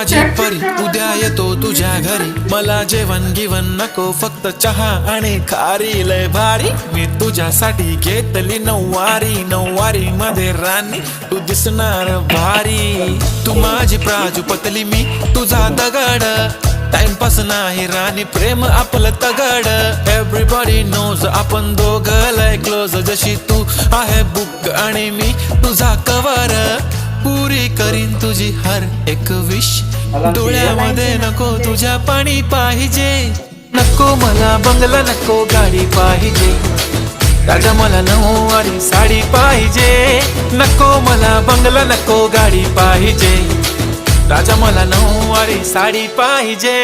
माझी परी उद्या येतो तुझ्या घरी, मला जेवण गिवण नको फक्त चहा आणि खारी. लय भारी मी तुझ्यासाठी घेतली नऊवारी, नऊवारी मध्ये राणी तू दिसणार भारी. तू माझी प्राजूपतली मी तुझा दगड, टाइमपास नाही राणी प्रेम आपलं तगड. एव्हरीबॉडी नोज आपण दोघं लय क्लोज, जशी तू आहे बुक आणि मी तुझा कवर. पुरी करीन तुझी हर एक विश, डोळ्यामध्ये नको तुझ्या पाणी पाहिजे. नको मला बंगला नको गाडी पाहिजे, राजा मला नऊवारी साडी पाहिजे. नको मला बंगला नको गाडी पाहिजे, राजा मला नऊवारी साडी पाहिजे.